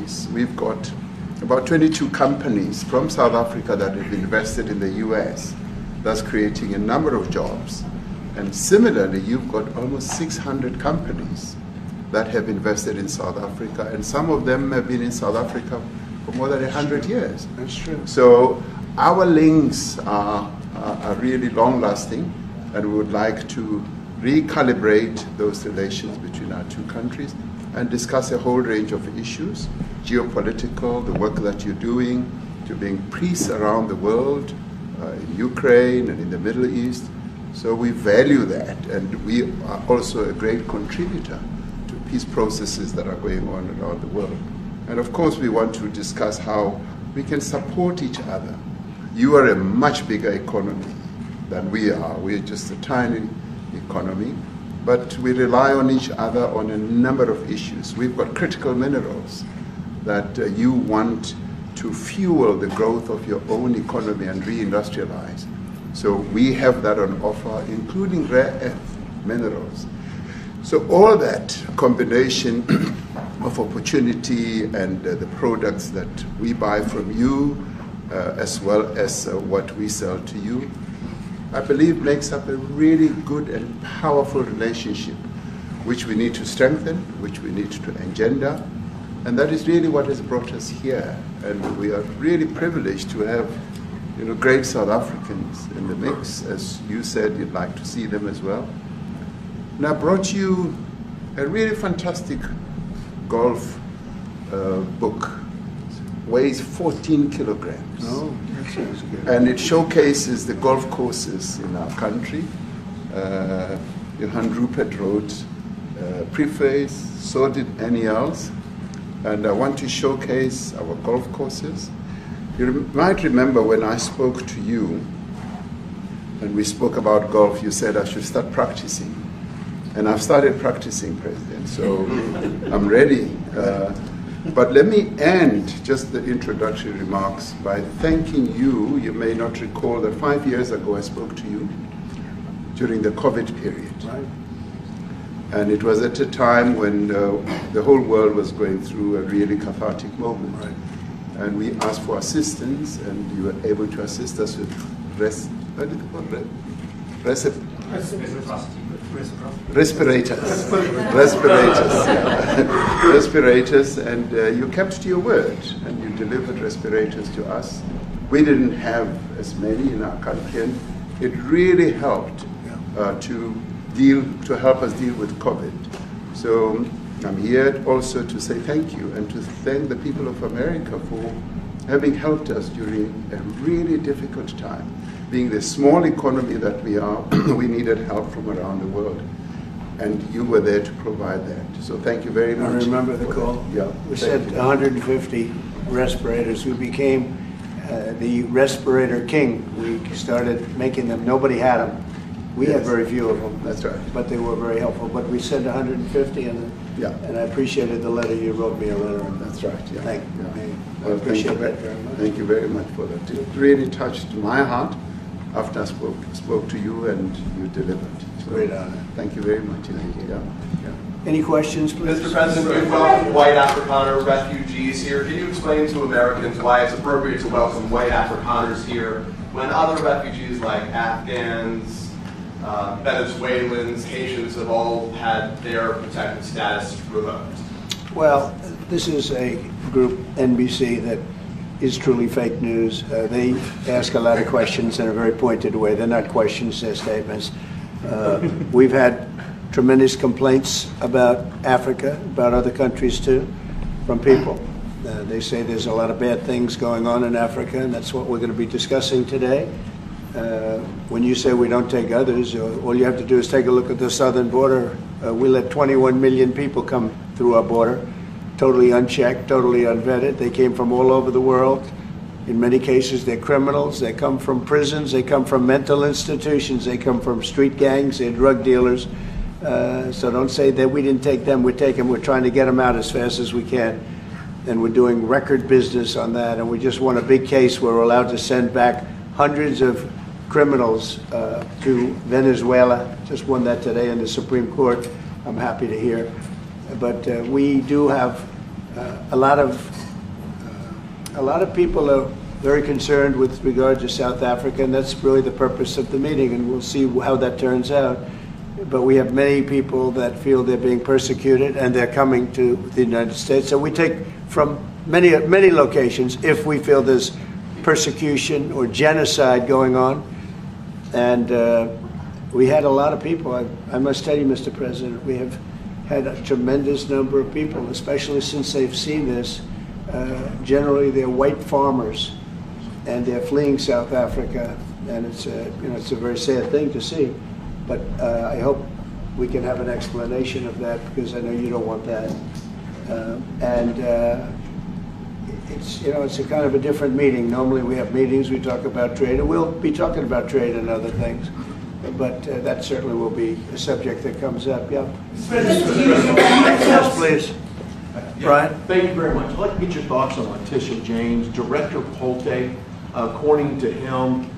countries. We've got about 22 companies from South Africa that have invested in the US. That's creating a number of jobs. And similarly, you've got almost 600 companies that have invested in South Africa, and some of them have been in South Africa for more than 100 years. That's true. So our links are really long-lasting, and we would like to recalibrate those relations between our two countries and discuss a whole range of issues, geopolitical, the work that you're doing to bring peace around the world, in Ukraine and in the Middle East. So we value that, and we are also a great contributor to peace processes that are going on around the world. And of course, we want to discuss how we can support each other. You are a much bigger economy than we are. We're just a tiny economy, but we rely on each other on a number of issues. We've got critical minerals that you want to fuel the growth of your own economy and reindustrialize. So we have that on offer, including rare earth minerals. So all that combination of opportunity and the products that we buy from you, as well as what we sell to you, I believe makes up a really good and powerful relationship, which we need to strengthen, which we need to engender. And that is really what has brought us here. And we are really privileged to have great South Africans in the mix. As you said, you'd like to see them as well. And I brought you a really fantastic golf book. Weighs 14 kilograms. Oh, that sounds good. And it showcases the golf courses in our country. Johan Rupert wrote preface, so did Annie else. And I want to showcase our golf courses. You might remember when I spoke to you and we spoke about golf, you said I should start practicing. And I've started practicing, President, so I'm ready. But let me end just the introductory remarks by thanking you. You may not recall that 5 years ago I spoke to you during the COVID period. Right. And it was at a time when the whole world was going through a really cathartic moment. Right. And we asked for assistance, and you were able to assist us with respirators. Respirators, and you kept to your word, and you delivered respirators to us. We didn't have as many in our country, and it really helped to help us deal with COVID. So I'm here also to say thank you and to thank the people of America for having helped us during a really difficult time. Being the small economy that we are, we needed help from around the world. And you were there to provide that. So thank you very much. I remember the call. Yeah. We sent 150 respirators. We became the respirator king. We started making them. Nobody had them. We had very few of them. That's right. But they were very helpful. But we sent 150, and I appreciated the letter. You wrote me a letter. That's right. Yeah. Thank you. Yeah. I appreciate that very much. Thank you very much for that. It really touched my heart after I spoke to you and you delivered. So, great honor. Thank you very much indeed. Yeah. Any questions, please? Mr. President, we welcome white Afrikaner refugees here. Can you explain to Americans why it's appropriate to welcome white Afrikaners here when other refugees like Afghans, Venezuelans, Haitians have all had their protected status revoked? Well, this is a group, NBC, that is truly fake news. They ask a lot of questions in a very pointed way. They're not questions, they're statements. We've had tremendous complaints about Africa, about other countries too, from people. They say there's a lot of bad things going on in Africa, and that's what we're going to be discussing today. When you say we don't take others, all you have to do is take a look at the southern border. We let 21 million people come through our border, totally unchecked, totally unvetted. They came from all over the world. In many cases, they're criminals. They come from prisons. They come from mental institutions. They come from street gangs. They're drug dealers. So don't say that we didn't take them. We're trying to get them out as fast as we can. And we're doing record business on that. And we just won a big case where we're allowed to send back hundreds of criminals to Venezuela. Just won that today in the Supreme Court. I'm happy to hear. But we do have a lot of A lot of people are very concerned with regard to South Africa, and that's really the purpose of the meeting, and we'll see how that turns out. But we have many people that feel they're being persecuted, and they're coming to the United States. So we take from many locations if we feel there's persecution or genocide going on. And we had a lot of people. I must tell you, Mr. President, we have had a tremendous number of people, especially since they've seen this. Generally, they're white farmers, and they're fleeing South Africa, and it's it's a very sad thing to see. But I hope we can have an explanation of that, because I know you don't want that. It's a kind of a different meeting. Normally we have meetings, we talk about trade, and we'll be talking about trade and other things. But that certainly will be a subject that comes up. Yeah. Yes, please. Brian? Thank you very much. I'd like to get your thoughts on Letitia James. Director Polte, according to him,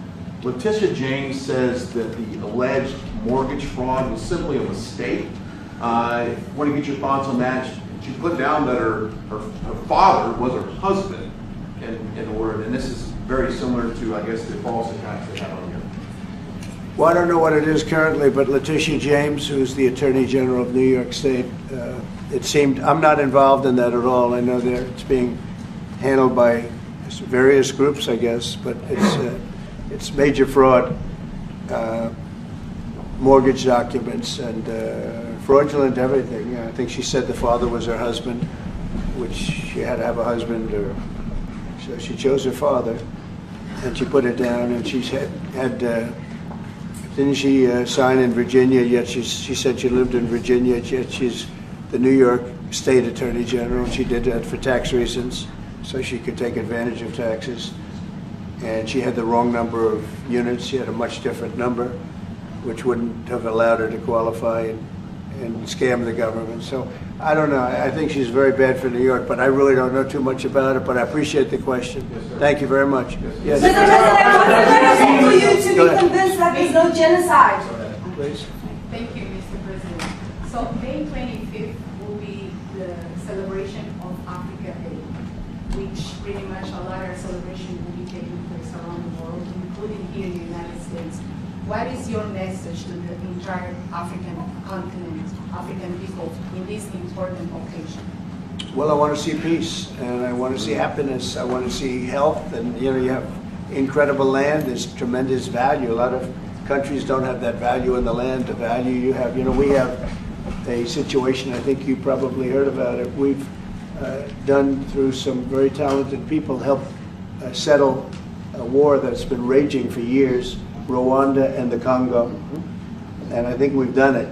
Letitia James says that the alleged mortgage fraud was simply a mistake. I want to get your thoughts on that. She put down that her father was her husband in order, and this is very similar to, I guess, the false attacks they had on you. Well, I don't know what it is currently, but Letitia James, who's the Attorney General of New York State, it seemed, I'm not involved in that at all. I know it's being handled by various groups, I guess, but it's major fraud, mortgage documents, and fraudulent everything. I think she said the father was her husband, which she had to have a husband, or so she chose her father, and she put it down, and she's had didn't she sign in Virginia, yet she said she lived in Virginia, yet she's the New York State Attorney General, and she did that for tax reasons, so she could take advantage of taxes. And she had the wrong number of units. She had a much different number, which wouldn't have allowed her to qualify and scam the government. So I don't know. I think she's very bad for New York, but I really don't know too much about it, but I appreciate the question. Yes, thank you very much. Yes. Mr. President, for you to be convinced that there's no genocide. Please. Thank you, Mr. President. So May 25th will be the celebration of Africa Day, which pretty much a lot of celebration will be taking place around the world, including here in the United States. What is your message to the entire African continent, African people, in this important occasion? Well, I want to see peace, and I want to see happiness. I want to see health, and you have incredible land. There's tremendous value. A lot of countries don't have that value in the land, the value you have. We have a situation, I think you probably heard about it. We've done, through some very talented people, helped settle a war that's been raging for years, Rwanda and the Congo. And I think we've done it.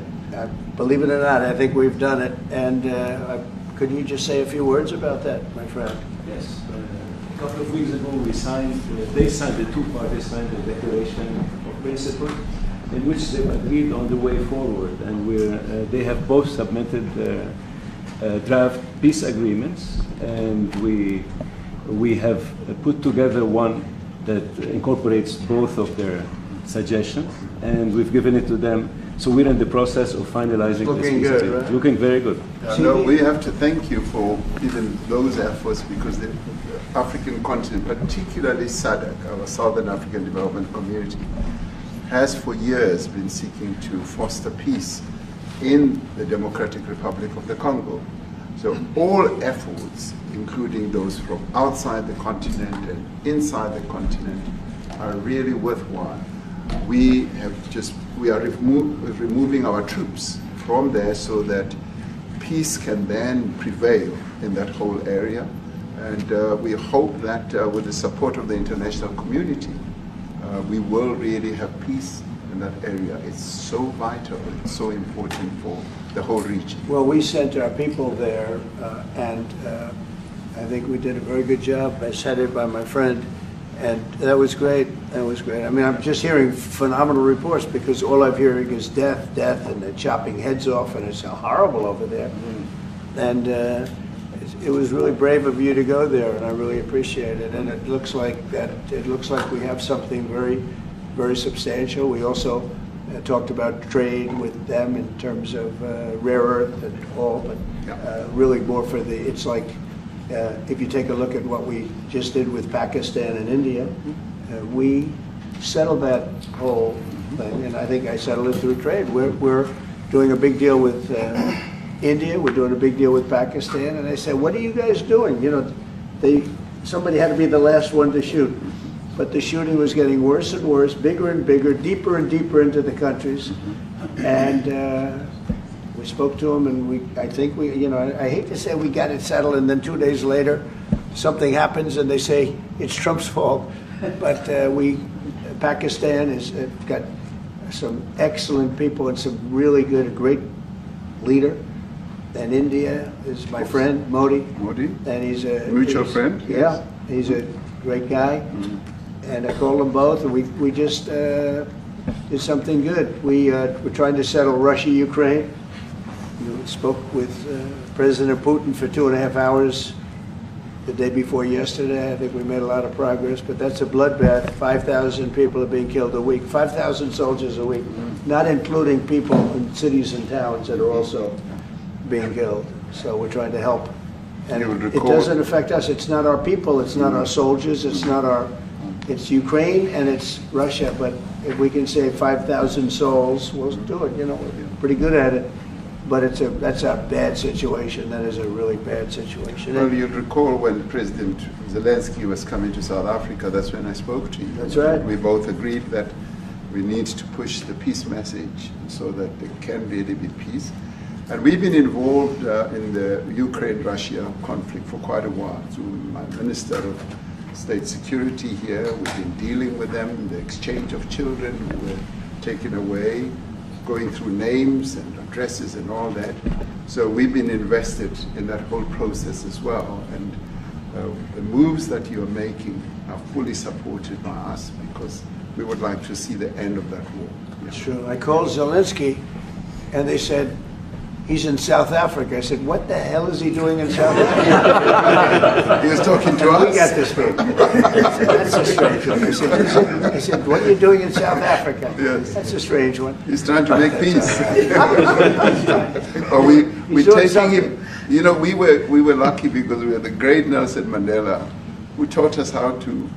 Believe it or not, I think we've done it. And could you just say a few words about that, my friend? Yes. A couple of weeks ago, the two parties signed a declaration of principle in which they agreed on the way forward. And they have both submitted draft peace agreements, and we have put together one that incorporates both of their suggestions, and we've given it to them. So we're in the process of finalizing this Looking peace good, agreement. right? Looking very good. No, we have to thank you for even those efforts, because the African continent, particularly SADC, our Southern African Development Community, has for years been seeking to foster peace in the Democratic Republic of the Congo. So all efforts, including those from outside the continent and inside the continent, are really worthwhile. We are removing our troops from there so that peace can then prevail in that whole area. And we hope that with the support of the international community, we will really have peace in that area. It's so vital, it's so important for the whole region. Well, we sent our people there, and I think we did a very good job, as headed by my friend, and that was great. That was great. I mean, I'm just hearing phenomenal reports, because all I'm hearing is death, and they're chopping heads off, and it's horrible over there. And it was really brave of you to go there, and I really appreciate it. And it looks like we have something very, very substantial. We also talked about trade with them in terms of rare earth and all, but really more for it's like If you take a look at what we just did with Pakistan and India, we settled that whole thing, and I think I settled it through trade. We're doing a big deal with India, we're doing a big deal with Pakistan, and they said, what are you guys doing? You know, somebody had to be the last one to shoot. But the shooting was getting worse and worse, bigger and bigger, deeper and deeper into the countries. And we spoke to them, and I think I hate to say we got it settled, and then 2 days later, something happens, and they say it's Trump's fault. But Pakistan has got some excellent people and some really good, great leader. And India is my friend, Modi. Modi? And he's a mutual friend? Yeah, he's a great guy. Mm-hmm. And I called them both, and we just did something good. We're trying to settle Russia, Ukraine. We spoke with President Putin for 2.5 hours the day before yesterday. I think we made a lot of progress, but that's a bloodbath. 5,000 people are being killed a week, 5,000 soldiers a week, not including people in cities and towns that are also being killed. So we're trying to help. And it doesn't affect us. It's not our people, it's not our soldiers, it's Ukraine and it's Russia, but if we can save 5,000 souls, we'll do it. You know, we're pretty good at it. But that's a bad situation. That is a really bad situation. Well, you'll recall when President Zelensky was coming to South Africa, that's when I spoke to you. That's right. We both agreed that we need to push the peace message so that there can really be peace. And we've been involved in the Ukraine-Russia conflict for quite a while through my Minister of State Security here. We've been dealing with them, the exchange of children who were taken away, going through names and addresses and all that. So we've been invested in that whole process as well. And the moves that you're making are fully supported by us because we would like to see the end of that war. Yeah. Sure. I called Zelensky and they said, he's in South Africa. I said, what the hell is he doing in South Africa? He was talking to us. We got this big. That's a strange one. I said, what are you doing in South Africa? Yes. That's a strange one. He's trying to make peace. We're taking him. You know, we were lucky because we had the great Nelson Mandela who taught us how to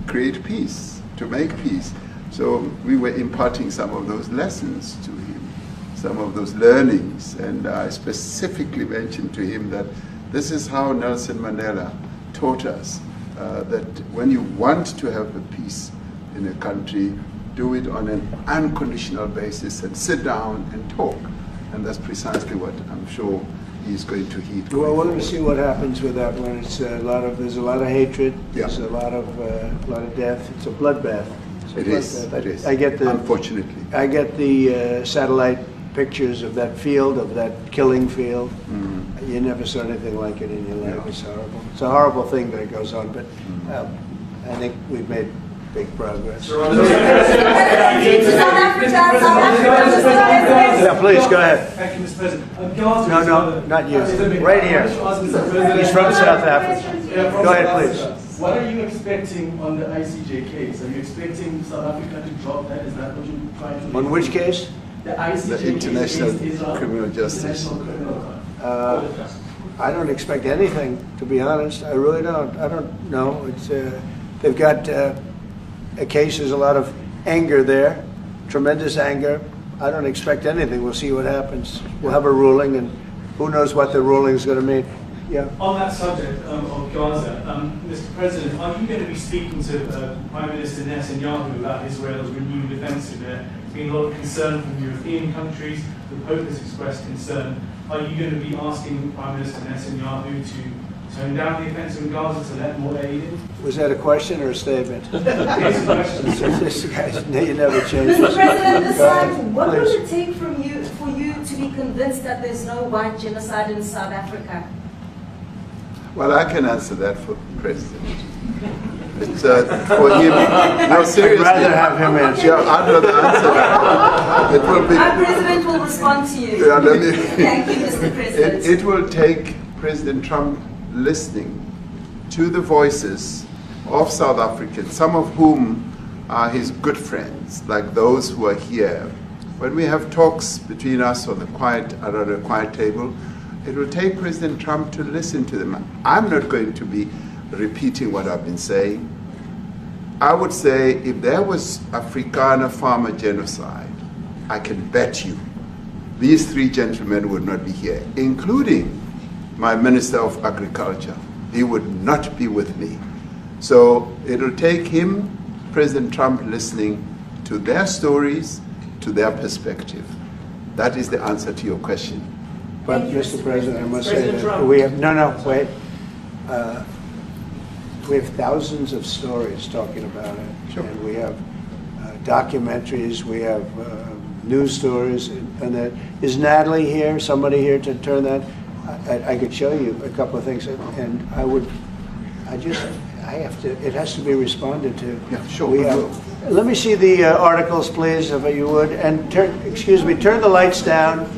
create peace, to make peace. So we were imparting some of those lessons to him, some of those learnings, and I specifically mentioned to him that this is how Nelson Mandela taught us that when you want to have a peace in a country, do it on an unconditional basis and sit down and talk. And that's precisely what I'm sure he's going to heed. Well, we're going to see what happens with that one. It's there's a lot of hatred. Yeah. There's a lot of death. It's a bloodbath. It is. It is. Unfortunately. I get the satellite pictures of that field, of that killing field. Mm-hmm. You never saw anything like it in your life. Yeah. It's horrible. It's a horrible thing that it goes on, but I think we've made big progress. Yeah, please, go ahead. Thank you, Mr. President. No, not you. Right here. He's from South Africa. Go ahead, please. What are you expecting on the ICJ case? Are you expecting South Africa to drop that? Is that what you're trying to do? On which case? The ICJ The International case Criminal Justice. I don't expect anything, to be honest. I really don't. I don't know. It's they've got a case. There's a lot of anger there, tremendous anger. I don't expect anything. We'll see what happens. We'll have a ruling, and who knows what the ruling is going to mean. Yeah. On that subject of Gaza, Mr. President, are you going to be speaking to Prime Minister Netanyahu about Israel's renewed offensive there? There's been a lot of concern from European countries. The Pope has expressed concern. Are you going to be asking Prime Minister Netanyahu to tone down the offensive in Gaza to let more aid in? Was that a question or a statement? It's a question. This guy's, you never change. Mr. President, decide what will it take for you to be convinced that there's no white genocide in South Africa? Well, I can answer that for the President. It's for him. No, seriously. I'd rather have him answer. Yeah, I'd rather answer that. It will be. Our President will respond to you. Yeah, let me, Thank you, Mr. President. It will take President Trump listening to the voices of South Africans, some of whom are his good friends, like those who are here. When we have talks between us on the quiet table, It will take President Trump to listen to them. I'm not going to be repeating what I've been saying. I would say if there was Afrikaner farmer genocide, I can bet you these three gentlemen would not be here, including my Minister of Agriculture. He would not be with me. So it'll take him, President Trump, listening to their stories, to their perspective. That is the answer to your question. But, Mr. President, I must say that we have, wait. We have thousands of stories talking about it. Sure. And we have documentaries, we have news stories, and that. Is Natalie here, somebody here to turn that? I could show you a couple of things, and it has to be responded to. Yeah, sure. Let me see the articles, please, if you would, and turn the lights down.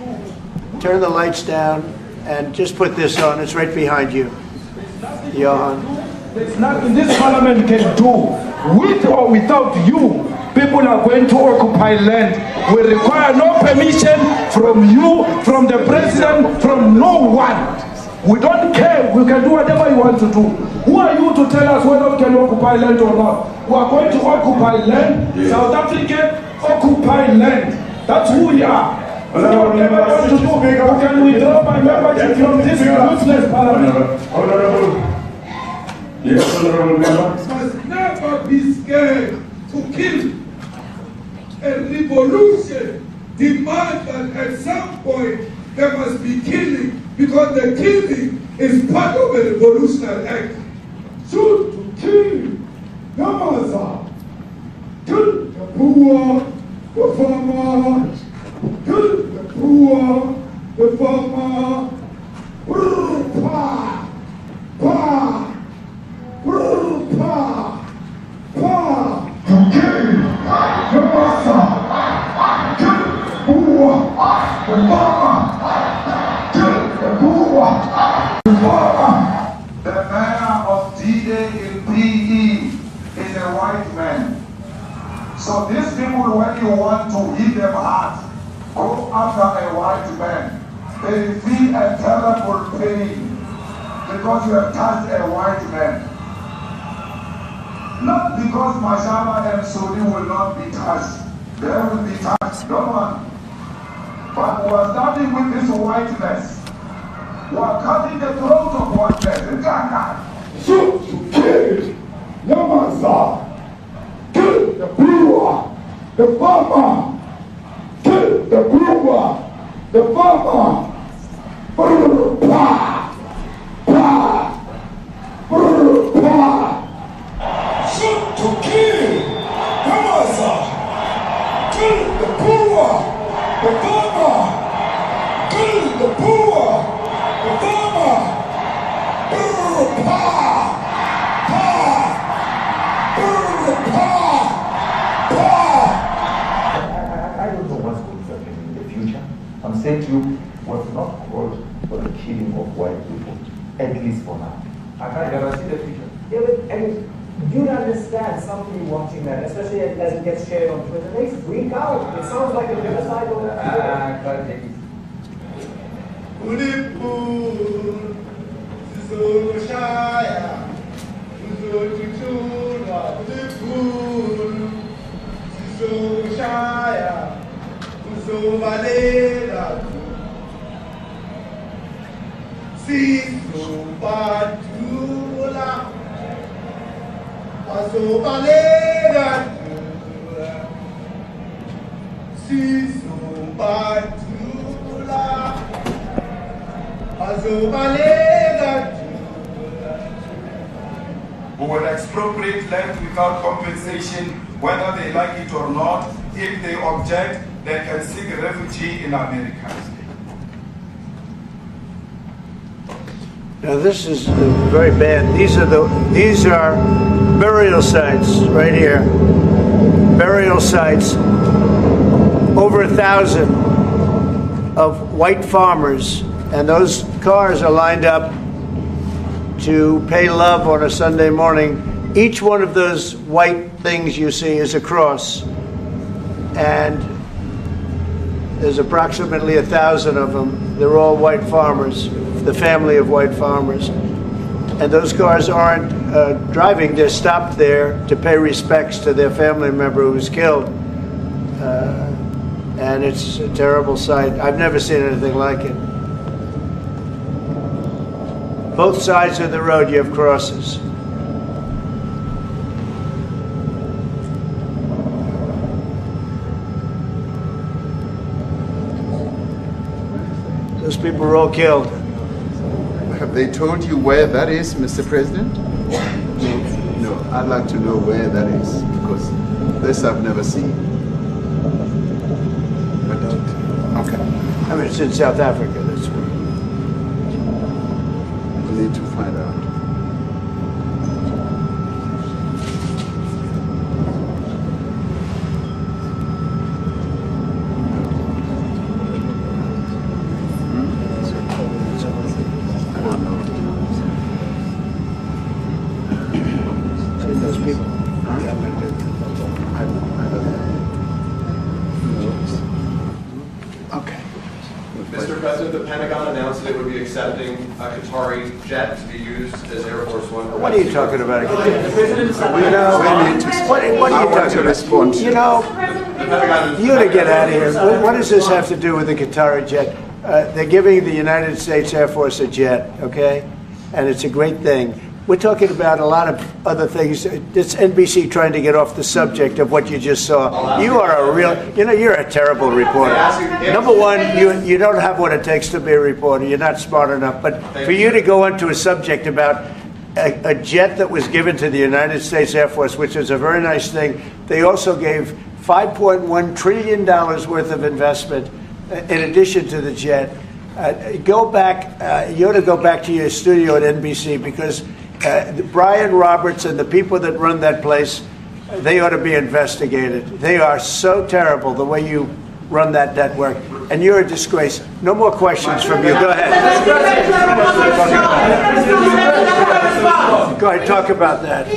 Turn the lights down, and just put this on. It's right behind you, Johan. There's nothing this parliament can do. With or without you, people are going to occupy land. We require no permission from you, from the president, from no one. We don't care. We can do whatever you want to do. Who are you to tell us whether we can occupy land or not? We are going to occupy land. Yeah. South Africa occupy land. That's who we are. We don't care what to do. We can withdraw my membership from this useless parliament. Honorable. Yes, honorable member. Must never be scared to kill. A revolution demands that at some point there must be killing, because the killing is part of a revolutionary act. Shoot to kill, Yamaza, kill the poor, the farmer, kill the poor, the farmer, pa, pa, pa, pa, to kill, Yamaza, kill the poor, the farmer, kill the poor, the farmer. The mayor of D-Day in PE is a white man. So these people, when you want to hit them hard, go after a white man. They feel a terrible pain because you have touched a white man. Not because Mashaba and Sodi will not be touched. They will be touched, no one. But we are starting with this whiteness. We are cutting the throat of whiteness. Shoot to kill, Yamaza, kill the brewer, the farmer, kill the brewer, the farmer, pa, pa, pa. Shoot to kill, Yamaza, kill the brewer, the farmer, kill the brewer, the farmer. I don't know what's going to happen in the future. I'm saying to you, was not called for the killing of white people, at least for now. I can't guarantee the future. Yeah, but, I mean, you understand somebody watching that, especially as it gets shared on Twitter, they freak out. It sounds like a genocide over I can't take it. Who will expropriate land without compensation, whether they like it or not. If they object, they can seek refugee in America. Now this is very bad. These are burial sites right here. Burial sites. Over 1,000 of white farmers, and those cars are lined up to pay love on a Sunday morning. Each one of those white things you see is a cross. And There's approximately 1,000 of them. They're all white farmers, the family of white farmers. And those cars aren't driving, they're stopped there to pay respects to their family member who was killed. And it's a terrible sight. I've never seen anything like it. Both sides of the road you have crosses. Those people were all killed. Have they told you where that is, Mr. President? No, I'd like to know where that is, because this I've never seen. I don't. Okay. I mean, it's in South Africa, that's where. We need to find out. Those people. Okay. Mr. President, the Pentagon announced that it would be accepting a Qatari jet to be used as Air Force One. What are you talking about? You know, what are you talking about? Respond. You know, you to get out of here. What does this have to do with the Qatari jet? They're giving the United States Air Force a jet, okay? And it's a great thing. We're talking about a lot of other things. It's NBC trying to get off the subject of what you just saw. You are a real, you know, you're a terrible reporter. Number one, you don't have what it takes to be a reporter. You're not smart enough. But for you to go into a subject about a jet that was given to the United States Air Force, which is a very nice thing, they also gave $5.1 trillion worth of investment in addition to the jet. Go back, you ought to go back to your studio at NBC, because Brian Roberts and the people that run that place, they ought to be investigated. They are so terrible the way you run that network, and you're a disgrace. No more questions from you. Go ahead. Go ahead, talk about that.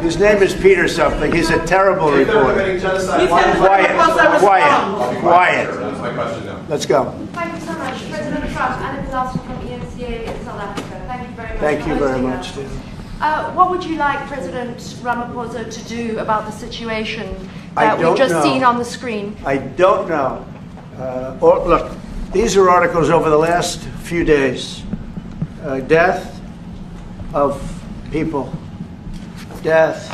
His name is Peter something. He's a terrible reporter. Quiet. That's my question now. Let's go. Thank you so much. President Trump, Anna Pilastra from ENCA in South Africa. Thank you very much. Thank you very much. What would you like President Ramaphosa to do about the situation that we've just seen on the screen? I don't know. Look, these are articles over the last few days. Death of people. Death.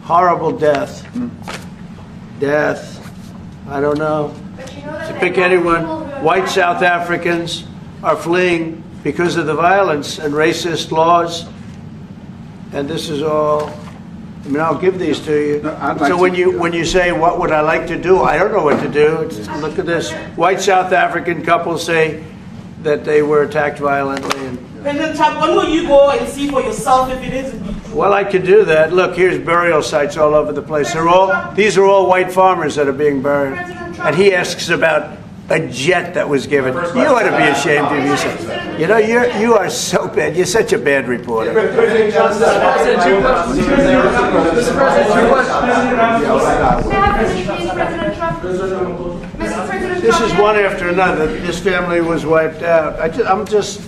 Horrible death. Death. I don't know. To pick anyone, white South Africans are fleeing because of the violence and racist laws. And this is all, I mean, I'll give these to you. So when you say, what would I like to do? I don't know what to do. Look at this. White South African couple say that they were attacked violently. President Trump, when will you go and see for yourself if it is? Well, I could do that. Look, here's burial sites all over the place. These are all white farmers that are being buried. And he asks about a jet that was given. You ought to be ashamed of yourself. You know, you are so bad. You're such a bad reporter. This is one after another. This family was wiped out. I'm just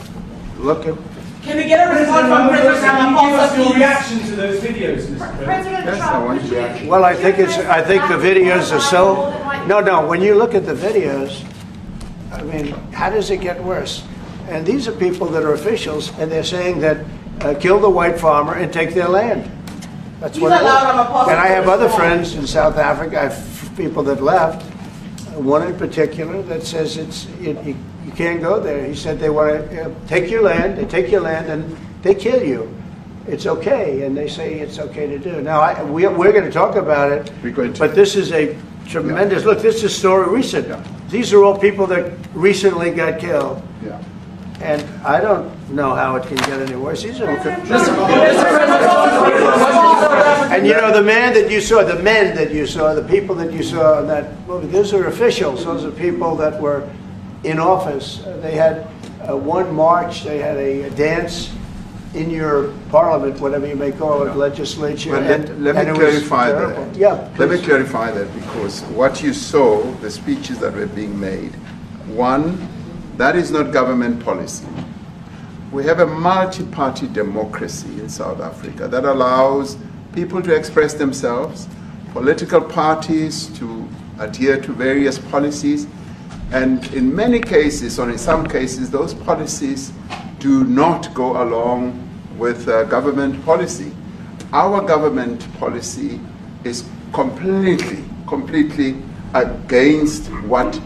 looking. Can we get a response from President Ramaphosa? Your reaction to those videos, Mr. President? Well, I think the videos are so. No. When you look at the videos, I mean, how does it get worse? And these are people that are officials, and they're saying that kill the white farmer and take their land. That's what it is. And I have other friends in South Africa. I have people that left. One in particular that says you can't go there. He said they want to take your land. They take your land and they kill you. It's okay, and they say it's okay to do. Now we're going to talk about it. But this is a tremendous look. This is a story recent. Yeah. These are all people that recently got killed. Yeah. And I don't know how it can get any worse. These are and you know, the men that you saw, the people that you saw in that movie, those are officials. Those are people that were in office. They had one march, they had a dance in your parliament, whatever you may call it, legislature. Well, let and me it was clarify terrible. that. Yeah, Let me please. clarify that, because what you saw, the speeches that were being made, one, that is not government policy. We have a multi-party democracy in South Africa that allows people to express themselves, political parties to adhere to various policies, and in many cases, or in some cases, those policies do not go along with government policy. Our government policy is completely against what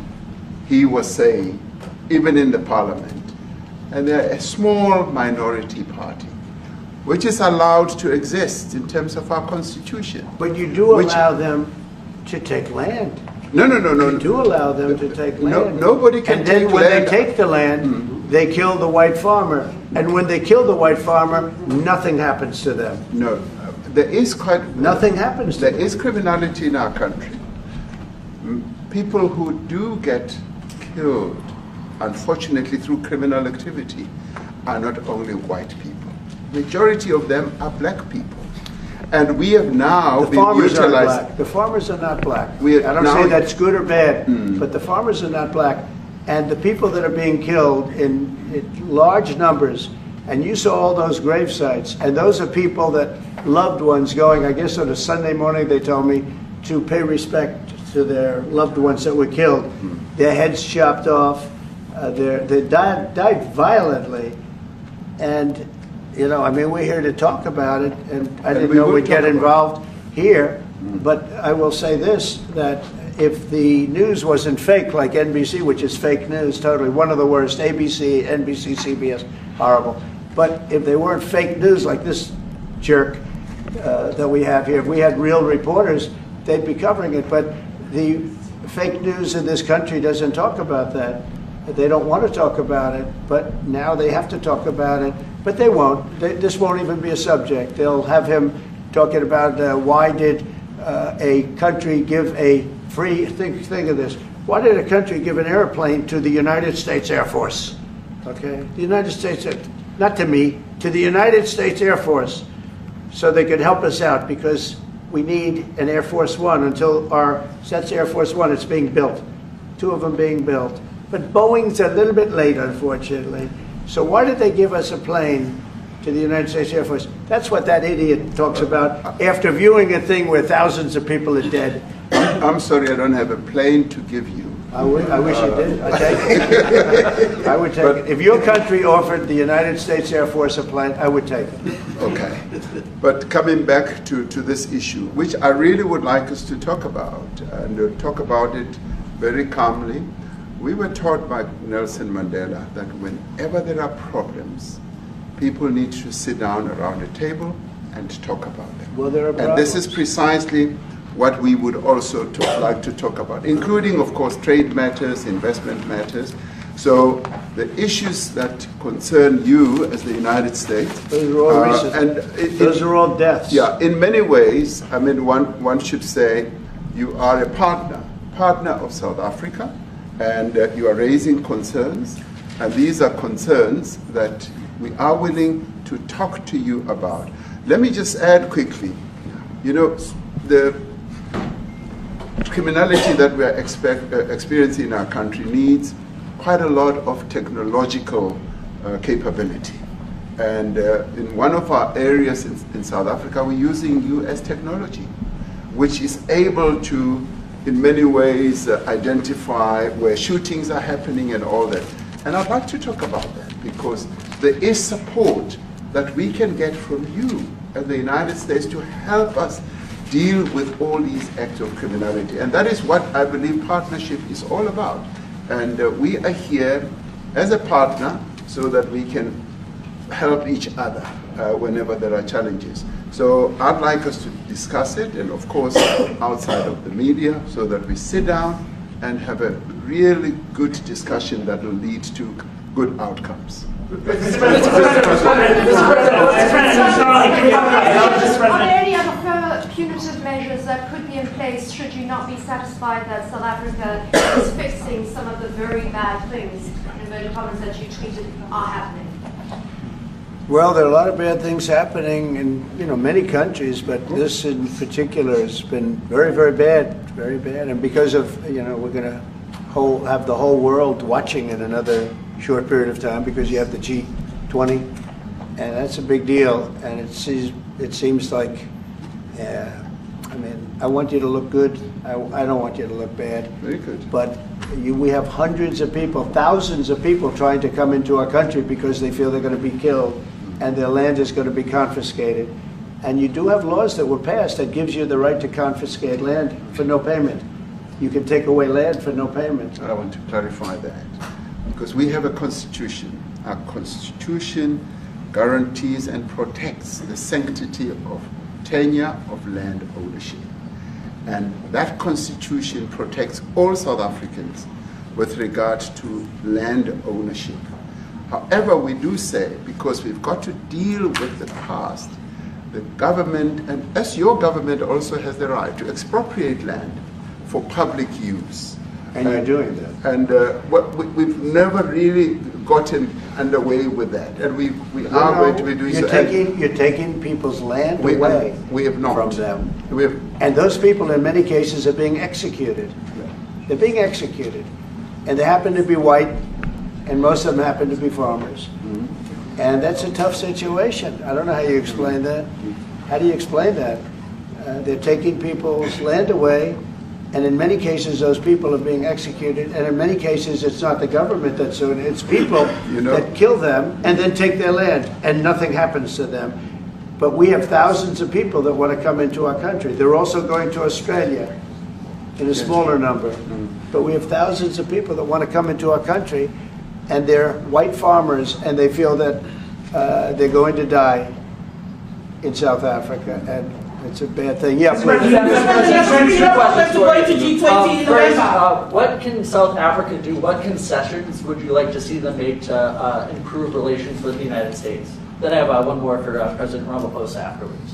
he was saying, even in the parliament. And they're a small minority party, which is allowed to exist in terms of our constitution. But you do allow them to take land. No. You do allow them to take land. Nobody can and then take when land. they take the land, they kill the white farmer. And when they kill the white farmer, nothing happens to them. No, there is Nothing happens to There them. is criminality in our country. People who do get killed, unfortunately through criminal activity, are not only white people. Majority of them are black people. And we have now The been farmers are utilized. black. The farmers are not black. We I don't now- say that's good or bad, but the farmers are not black. And the people that are being killed in large numbers, and you saw all those grave sites, and those are people that loved ones going, I guess on a Sunday morning, they told me, to pay respect to their loved ones that were killed. Their heads chopped off, they died violently. And, you know, I mean, we're here to talk about it, and I didn't we know will we'd get talk about it. involved here, but I will say this, that if the news wasn't fake like NBC, which is fake news totally, one of the worst, ABC, NBC, CBS, horrible. But if they weren't fake news like this jerk that we have here, if we had real reporters, they'd be covering it. But the fake news in this country doesn't talk about that. They don't want to talk about it, but now they have to talk about it. But they won't. This won't even be a subject. They'll have him talking about why did a country give a free, think of this, why did a country give an airplane to the United States Air Force? Okay, the United States, not to me, to the United States Air Force, so they could help us out, because we need an Air Force One until that's Air Force One, it's being built. 2 of them being built. But Boeing's a little bit late, unfortunately. So why did they give us a plane to the United States Air Force? That's what that idiot talks about after viewing a thing where thousands of people are dead. I'm sorry, I don't have a plane to give you. I wish you did. I'd take it. I would take it. If your country offered the United States Air Force a plane, I would take it. Okay. But coming back to this issue, which I really would like us to talk about, and talk about it very calmly. We were taught by Nelson Mandela that whenever there are problems, people need to sit down around a table and talk about them. Well, there are and this is problems. precisely what we would also like to talk about, including, of course, trade matters, investment matters. So the issues that concern you as the United States, Those are all recent. Those are all deaths. Yeah, in many ways, I mean, one should say you are a partner of South Africa, and you are raising concerns, and these are concerns that we are willing to talk to you about. Let me just add quickly, you know, the criminality that we are experiencing in our country needs quite a lot of technological capability. And in one of our areas in South Africa, we're using US technology, which is able to, in many ways, identify where shootings are happening and all that. And I'd like to talk about that, because there is support that we can get from you as the United States to help us deal with all these acts of criminality. And that is what I believe partnership is all about. And we are here as a partner so that we can help each other whenever there are challenges. So I'd like us to discuss it, and of course outside of the media, so that we sit down and have a really good discussion that will lead to good outcomes. Are there any other further punitive measures that could be in place should you not be satisfied that South Africa is fixing some of the very bad things, in inverted commas, that you tweeted are happening? Well, there are a lot of bad things happening in many countries, but this in particular has been very, very bad, very bad. And because of we're going to have the whole world watching in another short period of time because you have the G20, and that's a big deal. And it seems like, I want you to look good. I don't want you to look bad. Very good. But we have hundreds of people, thousands of people trying to come into our country because they feel they're going to be killed and their land is going to be confiscated. And you do have laws that were passed that gives you the right to confiscate land for no payment. You can take away land for no payment. I want to clarify that because we have a constitution. Our constitution guarantees and protects the sanctity of tenure of land ownership. And that constitution protects all South Africans with regard to land ownership. However, we do say, because we've got to deal with the past, the government, and as your government also has the right to expropriate land for public use. And you're doing that. And we've never really gotten underway with that. And we are going to be doing so. You're taking people's land away we have not. from them. And those people in many cases are being executed. They're being executed. And they happen to be white, and most of them happen to be farmers. Mm-hmm. And that's a tough situation. I don't know how you explain that. How do you explain that? They're taking people's land away, and in many cases those people are being executed, and in many cases it's not the government that's doing it, it's people that kill them and then take their land, and nothing happens to them. But we have thousands of people that want to come into our country. They're also going to Australia in a smaller number. But we have thousands of people that want to come into our country, and they're white farmers, and they feel that they're going to die in South Africa, and it's a bad thing. Yeah, please. What can South Africa do? What concessions would you like to see them make to improve relations with the United States? Then I have one more for President Ramaphosa afterwards.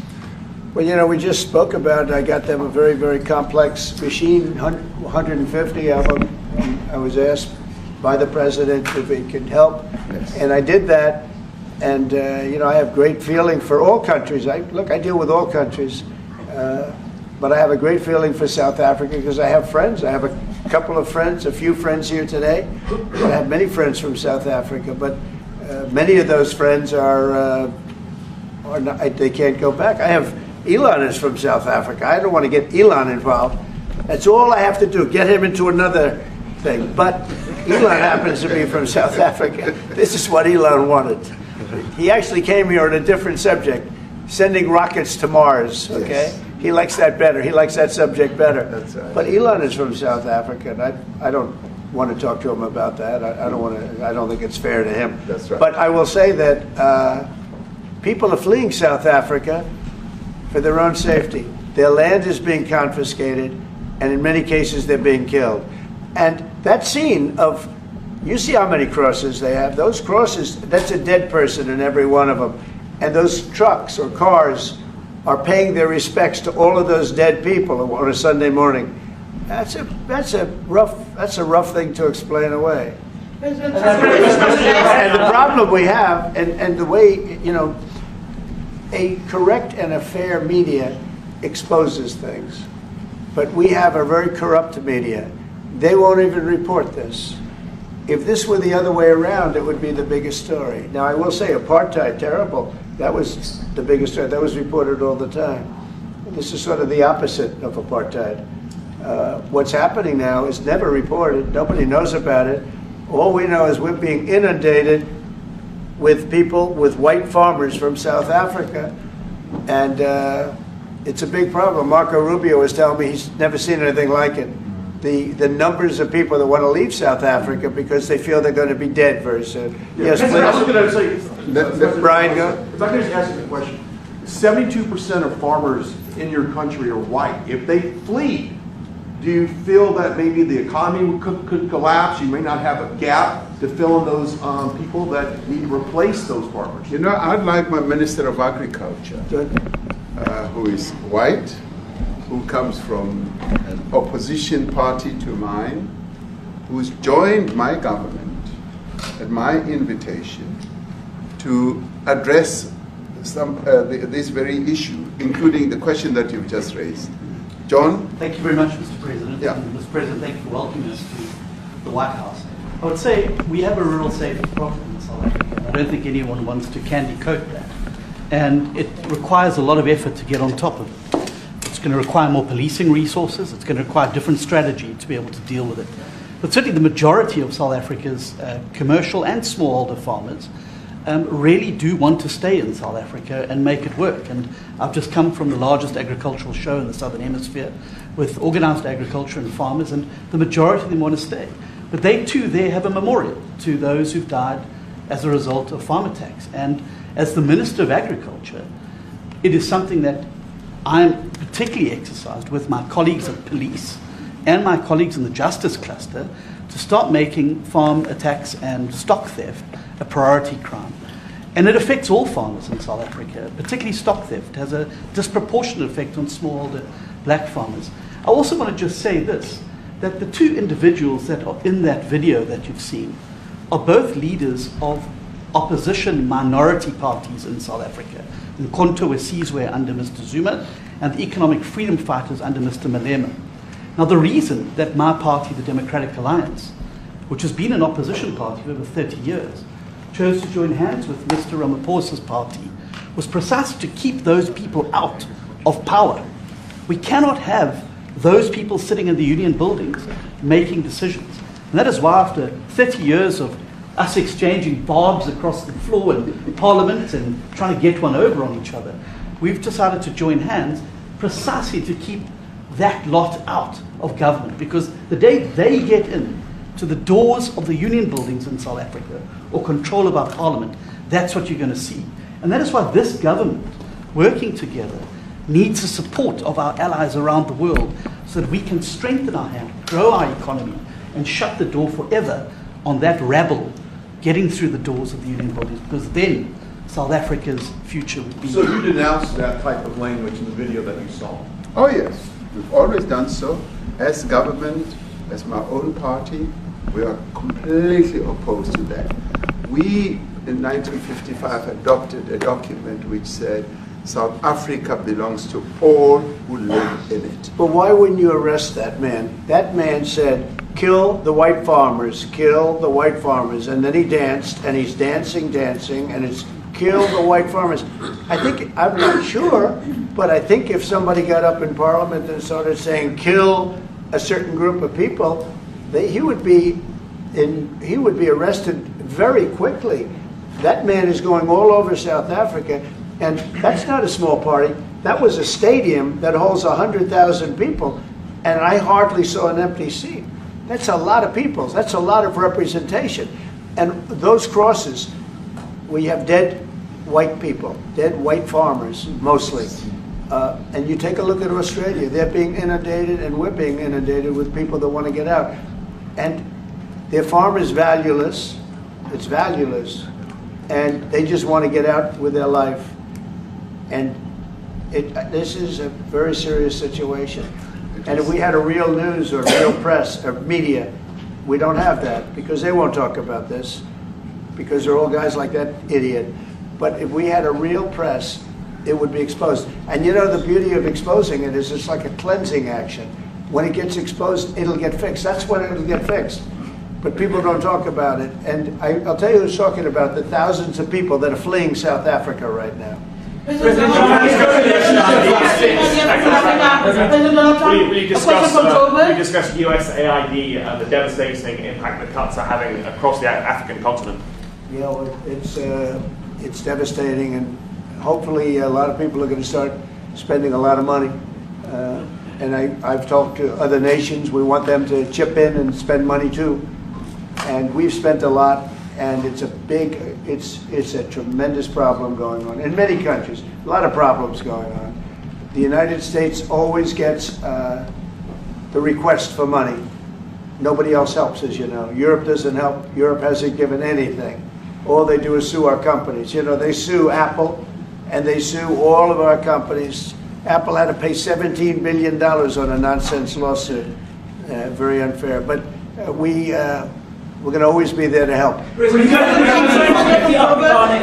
Well, we just spoke about it. I got them a very, very complex machine, 150 of them. I was asked by the president if he could help, and I did that. And I have great feeling for all countries. I deal with all countries, but I have a great feeling for South Africa because I have friends. I have a couple of friends, a few friends here today. I have many friends from South Africa, but many of those friends are not, they can't go back. I have Elon is from South Africa. I don't want to get Elon involved. That's all I have to do, get him into another thing. But Elon happens to be from South Africa. This is what Elon wanted. He actually came here on a different subject, sending rockets to Mars, okay? Yes. He likes that better. He likes that subject better. That's right. But Elon is from South Africa, and I don't want to talk to him about that. I don't think it's fair to him. That's right. But I will say that people are fleeing South Africa for their own safety. Their land is being confiscated, and in many cases they're being killed. And that scene of, you see how many crosses they have. Those crosses, that's a dead person in every one of them. And those trucks or cars are paying their respects to all of those dead people on a Sunday morning. That's a rough thing to explain away. And the problem we have, and the way, a correct and a fair media exposes things. But we have a very corrupt media. They won't even report this. If this were the other way around, it would be the biggest story. Now, I will say apartheid, terrible. That was the biggest story. That was reported all the time. This is sort of the opposite of apartheid. What's happening now is never reported. Nobody knows about it. All we know is we're being inundated with people, with white farmers from South Africa. And it's a big problem. Marco Rubio was telling me he's never seen anything like it. The numbers of people that want to leave South Africa because they feel they're going to be dead very soon. Yes, please. I was going to say, Brian, go. If I could just ask you a question. 72% of farmers in your country are white. If they flee, do you feel that maybe the economy could collapse? You may not have a gap to fill in those people that need to replace those farmers. I'd like my Minister of Agriculture, who is white, who comes from an opposition party to mine, who's joined my government at my invitation, to address this very issue, including the question that you've just raised. John? Thank you very much, Mr. President. Yeah. And Mr. President, thank you for welcoming us to the White House. I would say we have a rural safety problem in South Africa. I don't think anyone wants to candy coat that. And it requires a lot of effort to get on top of it. It's going to require more policing resources. It's going to require a different strategy to be able to deal with it. But certainly the majority of South Africa's commercial and smallholder farmers really do want to stay in South Africa and make it work. And I've just come from the largest agricultural show in the Southern Hemisphere with organized agriculture and farmers, and the majority of them want to stay. But they too there have a memorial to those who've died as a result of farm attacks. And as the Minister of Agriculture, it is something that I'm particularly exercised with my colleagues at police and my colleagues in the justice cluster to start making farm attacks and stock theft a priority crime. And it affects all farmers in South Africa, particularly stock theft. It has a disproportionate effect on smallholder black farmers. I also want to just say this, that the two individuals that are in that video that you've seen are both leaders of opposition minority parties in South Africa. Mkhonto Wesizwe under Mr. Zuma and the economic freedom fighters under Mr. Malema. Now the reason that my party, the Democratic Alliance, which has been an opposition party for over 30 years, chose to join hands with Mr. Ramaphosa's party was precisely to keep those people out of power. We cannot have those people sitting in the union buildings making decisions. And that is why after 30 years of us exchanging barbs across the floor in Parliament and trying to get one over on each other, we've decided to join hands precisely to keep that lot out of government. Because the day they get in to the doors of the union buildings in South Africa or control of our Parliament, that's what you're going to see. And that is why this government, working together, needs the support of our allies around the world so that we can strengthen our hand, grow our economy, and shut the door forever on that rabble getting through the doors of the union bodies, because then South Africa's future would be... So you denounced that type of language in the video that you saw? Oh yes, we've always done so. As government, as my own party, we are completely opposed to that. We, in 1955, adopted a document which said South Africa belongs to all who live in it. But why wouldn't you arrest that man? That man said, kill the white farmers, kill the white farmers. And then he danced, and he's dancing, and it's kill the white farmers. I think, I'm not sure, but I think if somebody got up in Parliament and started saying kill a certain group of people, he would be arrested very quickly. That man is going all over South Africa, and that's not a small party. That was a stadium that holds 100,000 people, and I hardly saw an empty seat. That's a lot of people. That's a lot of representation. And those crosses, we have dead white people, dead white farmers, mostly. And you take a look at Australia, they're being inundated, and we're being inundated with people that want to get out. And their farm is valueless, it's valueless, and they just want to get out with their life. And this is a very serious situation. And if we had a real news or real press or media, we don't have that, because they won't talk about this, because they're all guys like that idiot. But if we had a real press, it would be exposed. And you know, the beauty of exposing it is it's like a cleansing action. When it gets exposed, it'll get fixed. That's when it'll get fixed. But people don't talk about it. And I'll tell you who's talking about the thousands of people that are fleeing South Africa right now. Will you discuss USAID and the devastating impact the cuts are having across the African continent? You know, it's devastating, and hopefully a lot of people are going to start spending a lot of money. And I've talked to other nations. We want them to chip in and spend money too. And we've spent a lot, and it's a tremendous problem going on in many countries. A lot of problems going on. The United States always gets the request for money. Nobody else helps, as you know. Europe doesn't help. Europe hasn't given anything. All they do is sue our companies. You know, they sue Apple, and they sue all of our companies. Apple had to pay $17 billion on a nonsense lawsuit. Very unfair. But we we're going to always be there to help.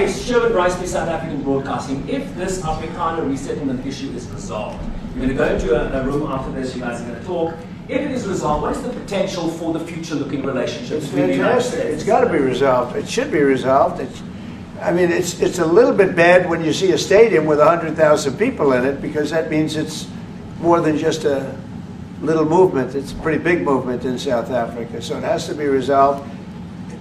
Sherwood Rice to South African Broadcasting. If this Afrikaner resettlement issue is resolved, you're going to go into a room after this, you guys are going to talk. If it is resolved, what is the potential for the future-looking relationships It's between the United fantastic. States? It's got to be resolved. It should be resolved. I mean, it's a little bit bad when you see a stadium with 100,000 people in it, because that means it's more than just a little movement. It's a pretty big movement in South Africa. So it has to be resolved.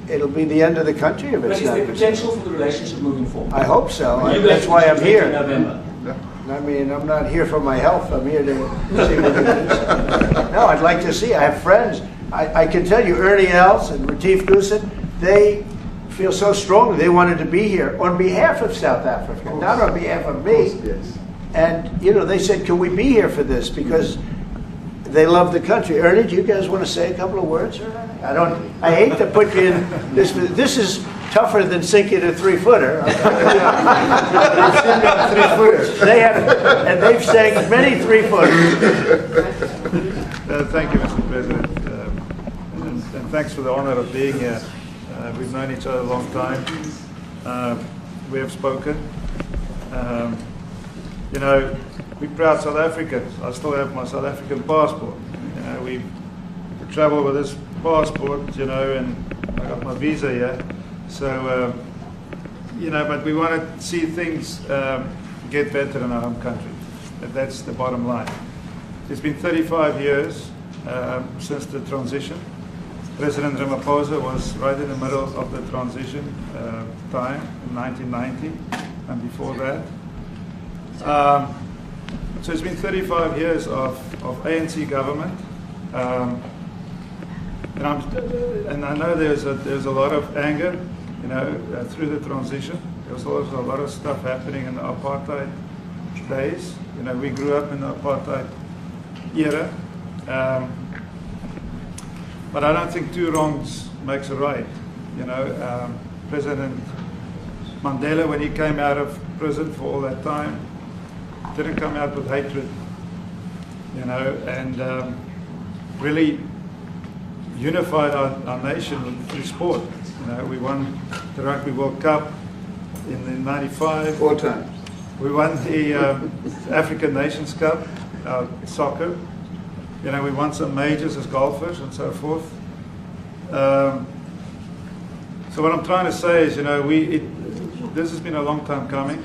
It'll be the end of the country if But it's is not there resolved. potential for the relationship moving forward? I hope so. That's why I'm here. I mean, I'm not here for my health. I'm here to see what it is. No, I'd like to see. I have friends. I can tell you, Ernie Els and Retief Goosen, they feel so strongly they wanted to be here on behalf of South Africa, not on behalf of me. Yes. And, you know, they said, can we be here for this? Because they love the country. Ernie, do you guys want to say a couple of words? I hate to put you in this. This is tougher than sinking a 3-footer. They have, and they've sank many 3-footers. Thank you, Mr. President. And thanks for the honor of being here. We've known each other a long time. We have spoken. You know, we're proud South Africans. I still have my South African passport. You know, we travel with this passport, you know, and I got my visa here. So, you know, but we want to see things get better in our home country. That's the bottom line. It's been 35 years since the transition. President Ramaphosa was right in the middle of the transition time in 1990 and before that. So it's been 35 years of ANC government. And I know there's a lot of anger, you know, through the transition. There was also a lot of stuff happening in the apartheid days. You know, we grew up in the apartheid era. But I don't think two wrongs makes a right. You know, President Mandela, when he came out of prison for all that time, didn't come out with hatred, you know, and really unified our nation through sport. You know, we won the Rugby World Cup in '95. 4 times. We won the African Nations Cup, soccer. You know, we won some majors as golfers and so forth. So what I'm trying to say is, you know, this has been a long time coming.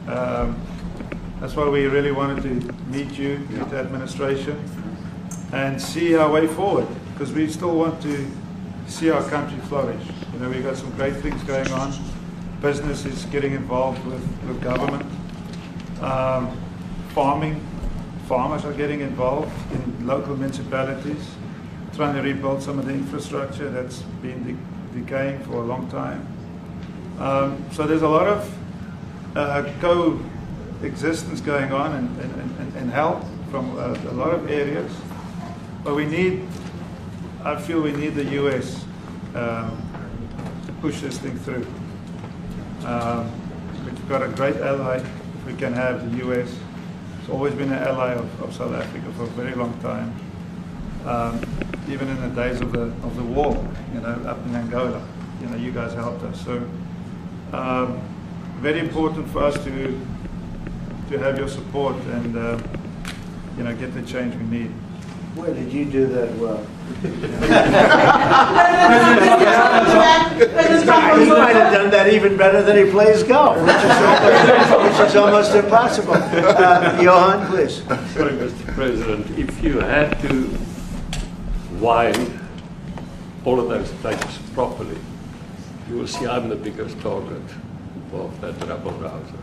That's why we really wanted to meet you, meet the administration, and see our way forward, because we still want to see our country flourish. You know, we've got some great things going on. Business is getting involved with government. Farmers are getting involved in local municipalities, trying to rebuild some of the infrastructure that's been decaying for a long time. So there's a lot of coexistence going on and help from a lot of areas. But I feel we need the US to push this thing through. We've got a great ally if we can have the US. It's always been an ally of South Africa for a very long time. Even in the days of the war, you know, up in Angola, you know, you guys helped us. So very important for us to have your support and you know, get the change we need. Where did you do that well? He might have done that even better than he plays golf, which is almost impossible. Johan, please. Sorry, Mr. President, if you had to wind all of those tapes properly, you will see I'm the biggest target of that rabble-rouser.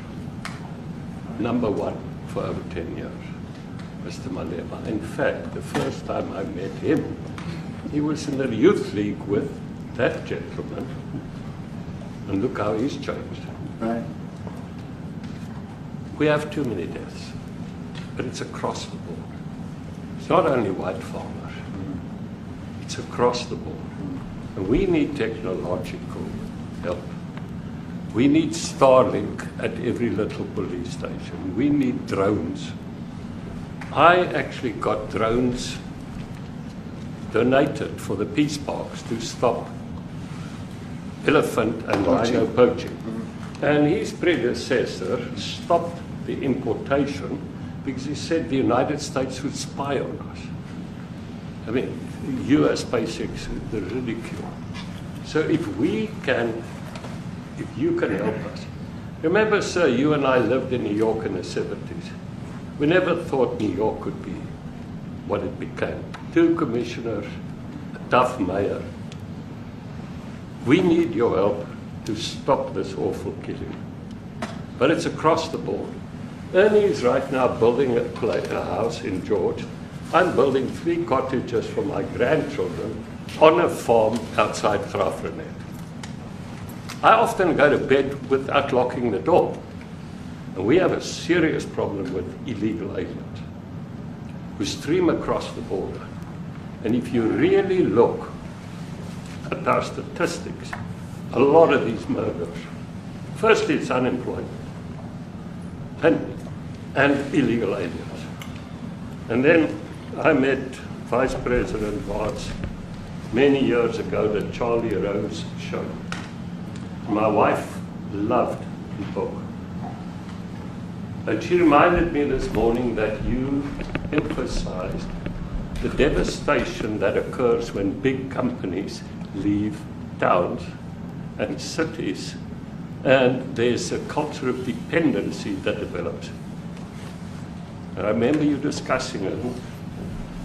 Number one for over 10 years. Mr. Malema. In fact, the first time I met him, he was in the youth league with that gentleman. And look how he's changed. Right. We have too many deaths, but it's across the board. It's not only white farmers, it's across the board. And we need technological help. We need Starlink at every little police station. We need drones. I actually got drones donated for the peace parks to stop elephant and rhino poaching. And his predecessor stopped the importation because he said the United States would spy on us. I mean, US basics, the ridicule. So if you can help us. Remember, sir, you and I lived in New York in the 70s. We never thought New York could be what it became. 2 commissioners, a tough mayor. We need your help to stop this awful killing. But it's across the board. Ernie is right now building a house in George. I'm building 3 cottages for my grandchildren on a farm outside Graaff-Reinet. I often go to bed without locking the door. And we have a serious problem with illegal aliens who stream across the border. And if you really look at our statistics, a lot of these murders, firstly it's unemployment and illegal aliens. And then I met Vice President Watts many years ago, the Charlie Rose show. My wife loved the book. And she reminded me this morning that you emphasized the devastation that occurs when big companies leave towns and cities, and there's a culture of dependency that develops. And I remember you discussing it.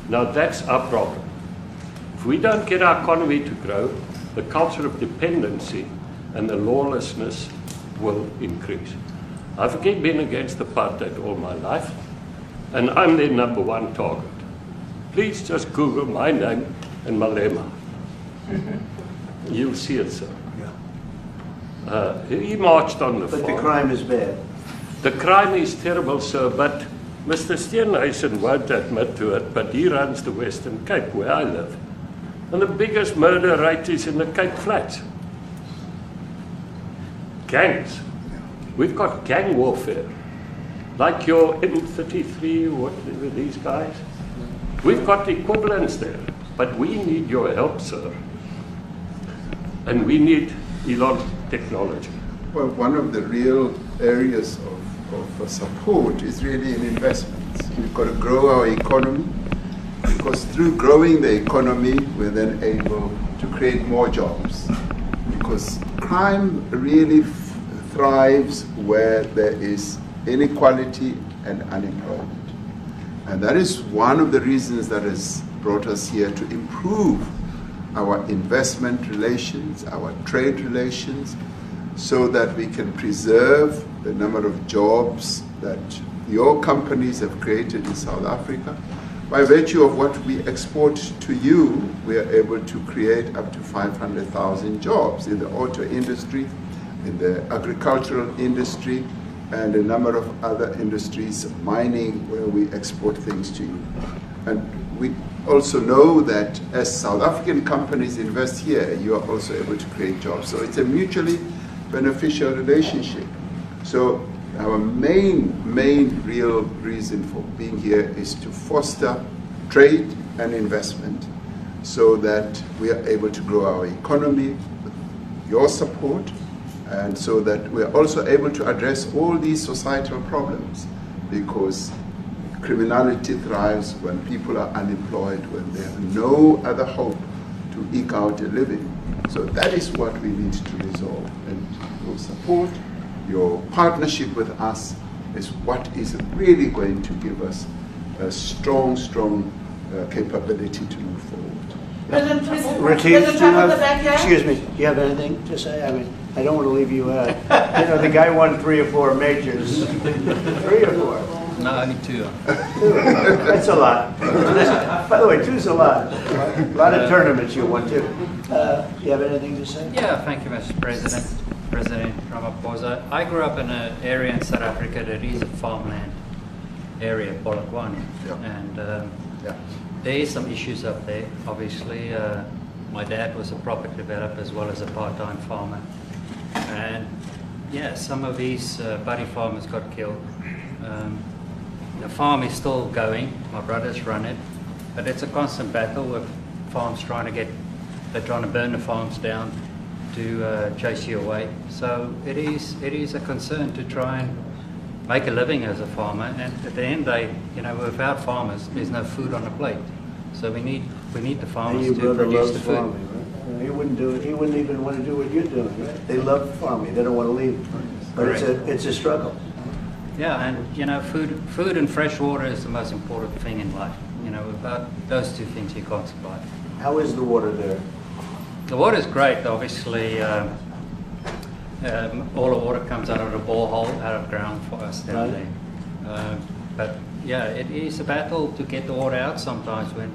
Now that's our problem. If we don't get our economy to grow, the culture of dependency and the lawlessness will increase. I've again been against apartheid all my life, and I'm their #1 target. Please just Google my name and Malema. You'll see it, sir. He marched on the farm. But the crime is bad. The crime is terrible, sir, but Mr. Steenhuisen won't admit to it, but he runs the Western Cape, where I live. And the biggest murder rate is in the Cape Flats. Gangs. We've got gang warfare. Like your M33, what were these guys? We've got equivalents there. But we need your help, sir. And we need Elon technology. Well, one of the real areas of support is really in investments. We've got to grow our economy, because through growing the economy, we're then able to create more jobs. Because crime really thrives where there is inequality and unemployment. And that is one of the reasons that has brought us here, to improve our investment relations, our trade relations, so that we can preserve the number of jobs that your companies have created in South Africa. By virtue of what we export to you, we are able to create up to 500,000 jobs in the auto industry, in the agricultural industry, and a number of other industries, mining, where we export things to you. And we also know that as South African companies invest here, you are also able to create jobs. So it's a mutually beneficial relationship. So our main real reason for being here is to foster trade and investment, so that we are able to grow our economy with your support, and so that we are also able to address all these societal problems, because criminality thrives when people are unemployed, when they have no other hope to eke out a living. So that is what we need to resolve. And your support, your partnership with us, is what is really going to give us a strong capability to move forward. Retief, excuse me, do you have anything to say? I mean, I don't want to leave you out. You know, the guy won 3 or 4 majors. 3 or 4? No, only 2. 2. That's a lot. By the way, 2's a lot. A lot of tournaments you won too. Do you have anything to say? Yeah, thank you, Mr. President. President Ramaphosa. I grew up in an area in South Africa that is a farmland area, Polokwane. And there is some issues up there. Obviously, my dad was a property developer as well as a part-time farmer. And yeah, some of these buddy farmers got killed. The farm is still going. My brothers run it. But it's a constant battle with farms they're trying to burn the farms down to chase you away. So it is a concern to try and make a living as a farmer, and at the end they, without farmers, there's no food on the plate. So we need the farmers And to your brother produce loves the food. farming, right? He wouldn't do it. He wouldn't even want to do what you're doing, right? They love farming. They don't want to leave. But it's a struggle. Yeah, and food and fresh water is the most important thing in life. Without those two things you can't survive. How is the water there? The water is great, obviously. All the water comes out of the borehole, out of ground for us down there. But yeah, it is a battle to get the water out sometimes when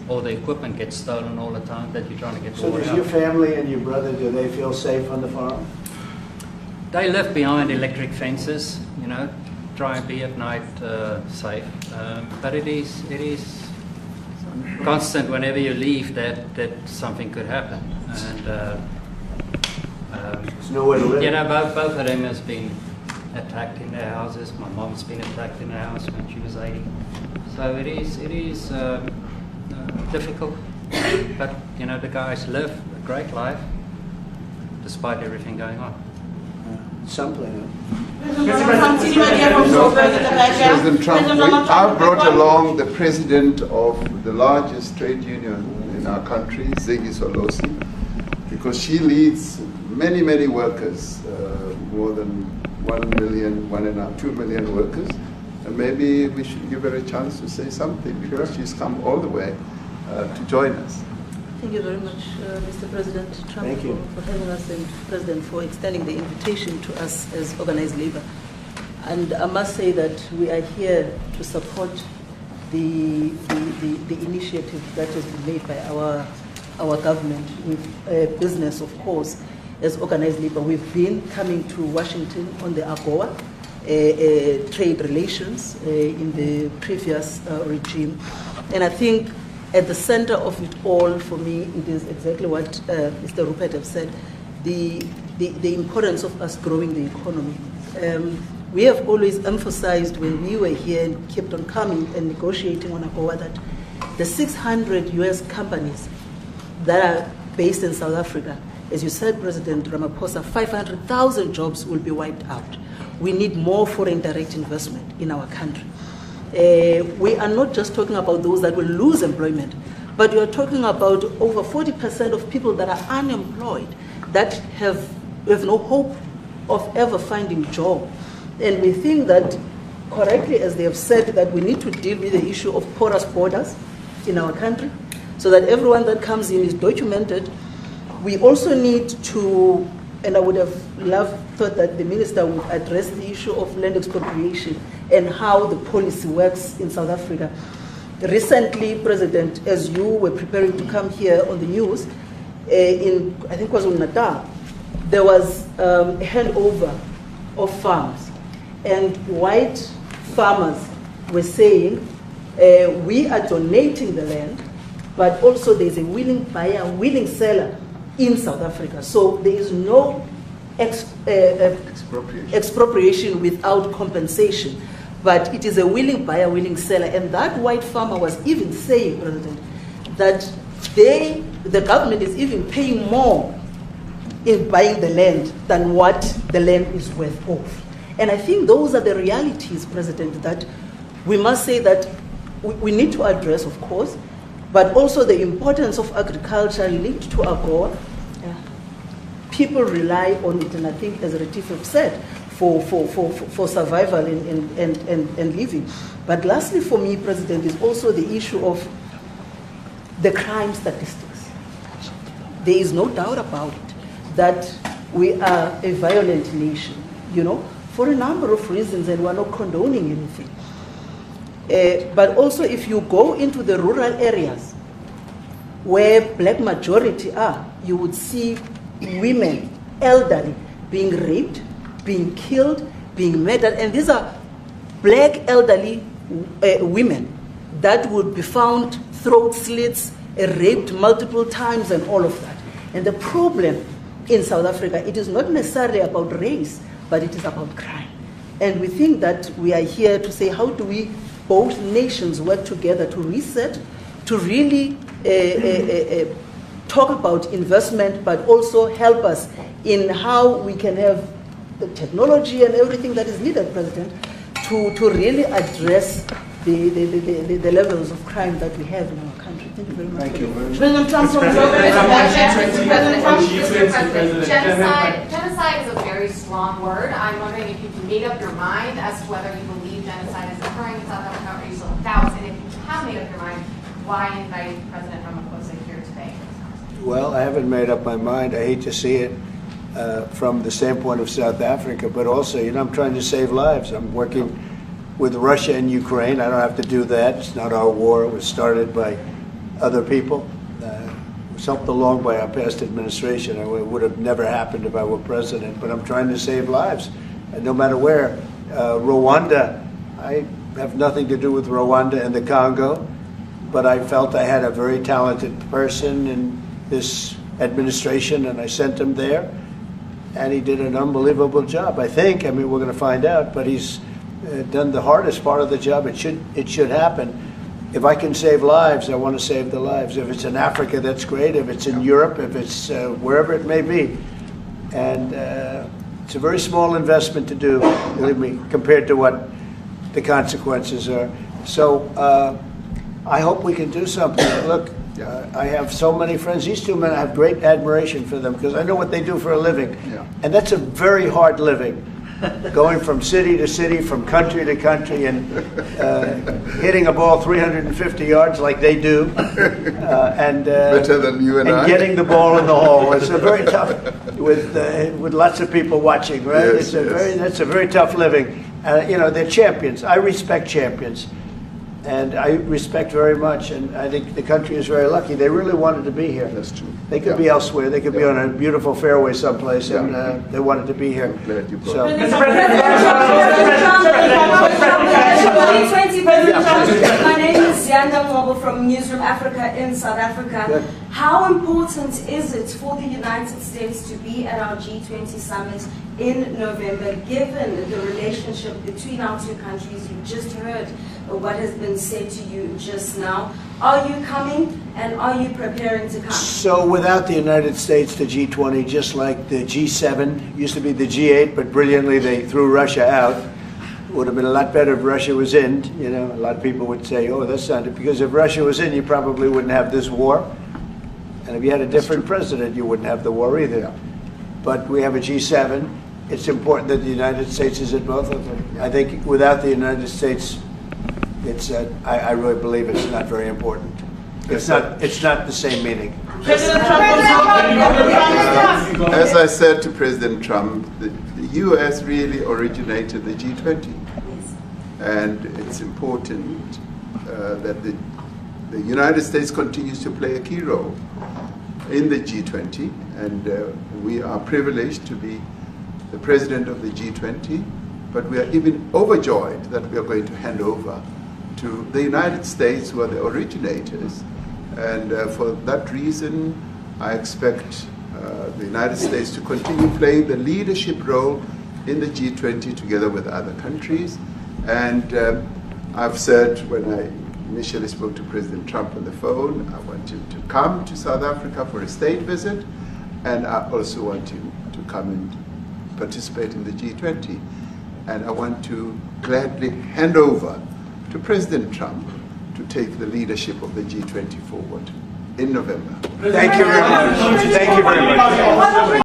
all the equipment gets stolen all the time that you're trying to get the So water does out. your family and your brother, do they feel safe on the farm? They live behind electric fences, try and be at night safe. But it is constant whenever you leave that something could happen. And there's nowhere to live. Both of them has been attacked in their houses. My mom's been attacked in her house when she was 80. So it is difficult. But the guys live a great life despite everything going on. Something. President Trump, I brought along the president of the largest trade union in our country, Ziggy Solosi, because she leads many, many workers, more than 1 million, 2 million workers. And maybe we should give her a chance to say something, because she's come all the way to join us. Thank you very much, Mr. President Trump, for having us, and President for extending the invitation to us as organized labor. And I must say that we are here to support the initiative that has been made by our government with business, of course, as organized labor. We've been coming to Washington on the AGOA trade relations in the previous regime, and I think at the center of it all, for me, it is exactly what Mr. Rupert has said, the importance of us growing the economy. We have always emphasized when we were here and kept on coming and negotiating on AGOA that the 600 US companies that are based in South Africa, as you said, President Ramaphosa, 500,000 jobs will be wiped out. We need more foreign direct investment in our country. We are not just talking about those that will lose employment, but we are talking about over 40% of people that are unemployed, that have no hope of ever finding a job. And we think that, correctly, as they have said, that we need to deal with the issue of porous borders in our country, so that everyone that comes in is documented. We also need to, and I would have thought that the minister would address the issue of land expropriation and how the policy works in South Africa. Recently, President, as you were preparing to come here on the news, in, I think it was in Natal, there was a handover of farms, and white farmers were saying, we are donating the land, but also there's a willing buyer, willing seller in South Africa. So there is no expropriation without compensation, but it is a willing buyer, willing seller. And that white farmer was even saying, President, that the government is even paying more in buying the land than what the land is worth of. And I think those are the realities, President, that we must say that we need to address, of course, but also the importance of agriculture linked to AGOA. People rely on it, and I think, as Retief have said, for survival and living. But lastly, for me, President, is also the issue of the crime statistics. There is no doubt about it that we are a violent nation, for a number of reasons, and we're not condoning anything. But also, if you go into the rural areas where black majority are, you would see women, elderly, being raped, being killed, being murdered. And these are black elderly women that would be found throat slits, raped multiple times, and all of that. And the problem in South Africa, it is not necessarily about race, but it is about crime. And we think that we are here to say, how do we, both nations, work together to reset, to really talk about investment, but also help us in how we can have the technology and everything that is needed, President, to really address the levels of crime that we have in our country. Thank you very much. Thank you very much. President Trump from Genocide is a very strong word. I'm wondering if you've made up your mind as to whether you believe genocide is occurring in South Africa, or you still have doubts, and if you have made up your mind, why invite President Ramaphosa here today? Well, I haven't made up my mind. I hate to see it from the standpoint of South Africa, but also, I'm trying to save lives. I'm working with Russia and Ukraine. I don't have to do that. It's not our war. It was started by other people. It was helped along by our past administration. It would have never happened if I were president, but I'm trying to save lives. And no matter where. Rwanda, I have nothing to do with Rwanda and the Congo, but I felt I had a very talented person in this administration, and I sent him there, and he did an unbelievable job, I think. I mean, we're going to find out, but he's done the hardest part of the job. It should happen. If I can save lives, I want to save the lives. If it's in Africa, that's great. If it's in Europe, if it's wherever it may be. And it's a very small investment to do, believe me, compared to what the consequences are. So I hope we can do something. Look, I have so many friends. These two men, I have great admiration for them because I know what they do for a living. And that's a very hard living. Going from city to city, from country to country, and hitting a ball 350 yards like they do, and better than you and I. Getting the ball in the hole. It's a very tough, with lots of people watching, right? Yes, That's a very tough living. They're champions. I respect champions, and I respect very much. And I think the country is very lucky. They really wanted to be here. That's true. They could be elsewhere. They could be on a beautiful fairway someplace, and they wanted to be here. So. My name is Yanda Ngobo from Newsroom Africa in South Africa. How important is it for the United States to be at our G20 summit in November, given the relationship between our two countries? You just heard what has been said to you just now. Are you coming, and are you preparing to come? So without the United States, the G20, just like the G7, used to be the G8, but brilliantly they threw Russia out. It would have been a lot better if Russia was in. A lot of people would say, oh, that's not it. Because if Russia was in, you probably wouldn't have this war. And if you had a different president, you wouldn't have the war either. But we have a G7. It's important that the United States is at both of them. I think without the United States, I really believe it's not very important. It's not the same meaning. As I said to President Trump, the U.S. really originated the G20. And it's important that the United States continues to play a key role in the G20. And we are privileged to be the president of the G20. But we are even overjoyed that we are going to hand over to the United States, who are the originators. And for that reason, I expect the United States to continue playing the leadership role in the G20 together with other countries. And I've said when I initially spoke to President Trump on the phone, I want him to come to South Africa for a state visit, and I also want him to come and participate in the G20. And I want to gladly hand over to President Trump to take the leadership of the G20 forward in November. Thank you very much. Thank you very much.